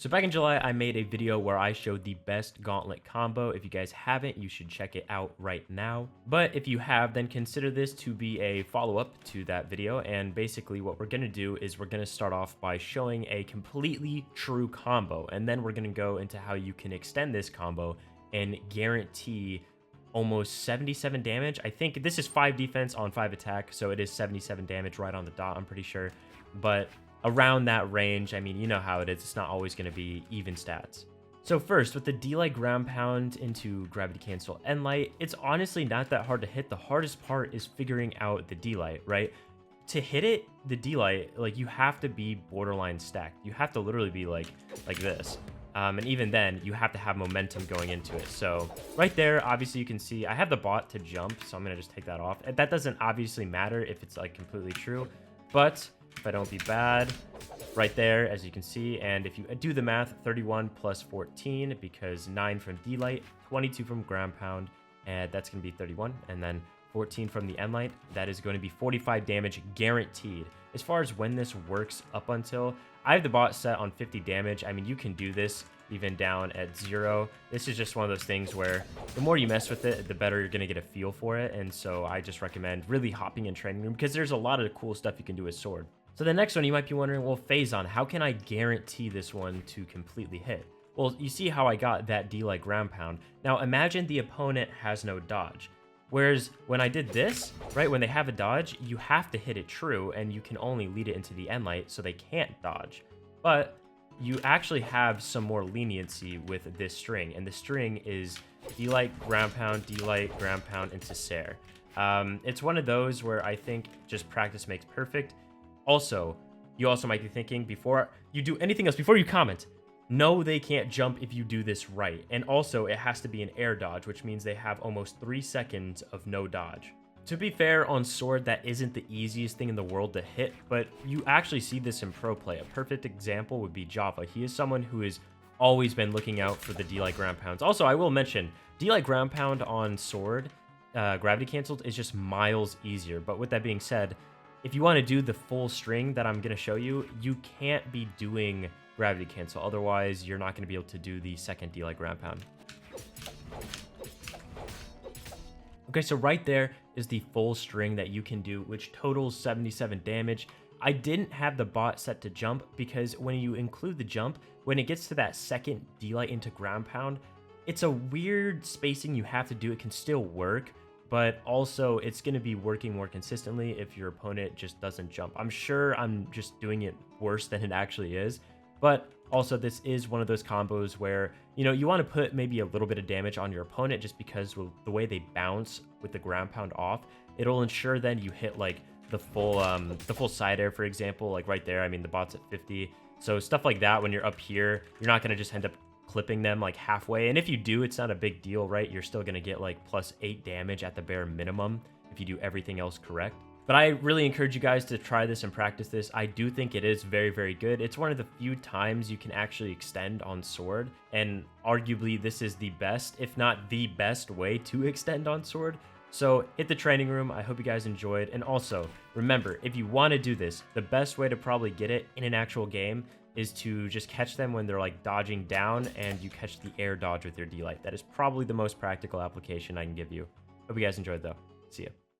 So back in July, I made a video where I showed the best gauntlet combo. If you guys haven't, you should check it out right now. But if you have, then consider this to be a follow-up to that video. And basically what we're going to do is we're going to start off by showing a completely true combo. And then we're going to go into how you can extend this combo and guarantee almost 77 damage. I think this is 5 defense on 5 attack, so it is 77 damage right on the dot, I'm pretty sure. But around that range, I mean, you know how it is. It's not always going to be even stats. So first, with the D-Light ground pound into gravity cancel end light, it's honestly not that hard to hit. The hardest part is figuring out the D-Light, right? To hit it, the D-Light, like, you have to be borderline stacked. You have to literally be like this. And even then, you have to have momentum going into it. So right there, obviously you can see I have the bot to jump, so I'm going to just take that off. That doesn't obviously matter if it's like completely true, but if I don't be bad, right there, as you can see. And if you do the math, 31 plus 14, because 9 from D-Light, 22 from ground pound, and that's going to be 31. And then 14 from the end light, that is going to be 45 damage guaranteed. As far as when this works up until, I have the bot set on 50 damage. I mean, you can do this even down at 0. This is just one of those things where the more you mess with it, the better you're going to get a feel for it. And so I just recommend really hopping in training room because there's a lot of cool stuff you can do with sword. So the next one, you might be wondering, well, Phazon, how can I guarantee this one to completely hit? Well, you see how I got that D-Light ground pound. Now imagine the opponent has no dodge. Whereas when I did this, right, when they have a dodge, you have to hit it true, and you can only lead it into the end light, so they can't dodge. But you actually have some more leniency with this string, and the string is D-Light ground pound into Sair. It's one of those where I think just practice makes perfect. Also, you also might be thinking, before you do anything else, before you comment, no, they can't jump if you do this right. And also, it has to be an air dodge, which means they have almost 3 seconds of no dodge. To be fair, on sword, that isn't the easiest thing in the world to hit, but you actually see this in pro play. A perfect example would be Java. He is someone who has always been looking out for the D-Light ground pounds. Also, I will mention, D-Light ground pound on sword, gravity canceled, is just miles easier. But with that being said, if you want to do the full string that I'm going to show you, you can't be doing gravity cancel. Otherwise, you're not going to be able to do the second D-Light ground pound. Okay, so right there is the full string that you can do, which totals 77 damage. I didn't have the bot set to jump because when you include the jump, when it gets to that second D-Light into ground pound, it's a weird spacing you have to do. It can still work, but also it's going to be working more consistently if your opponent just doesn't jump. I'm sure I'm just doing it worse than it actually is, but also this is one of those combos where, you know, you want to put maybe a little bit of damage on your opponent just because with the way they bounce with the ground pound off, it'll ensure then you hit like the full side air, for example, like right there. I mean, the bot's at 50. So stuff like that, when you're up here, you're not going to just end up clipping them like halfway. And if you do, it's not a big deal, right? You're still going to get like plus 8 damage at the bare minimum if you do everything else correct. But I really encourage you guys to try this and practice this. I do think it is very, very good. It's one of the few times you can actually extend on sword, and arguably this is the best, if not the best way to extend on sword. So hit the training room. I hope you guys enjoyed. And also remember, if you want to do this, the best way to probably get it in an actual game is to just catch them when they're like dodging down and you catch the air dodge with your D-Light. That is probably the most practical application I can give you. Hope you guys enjoyed though. See ya.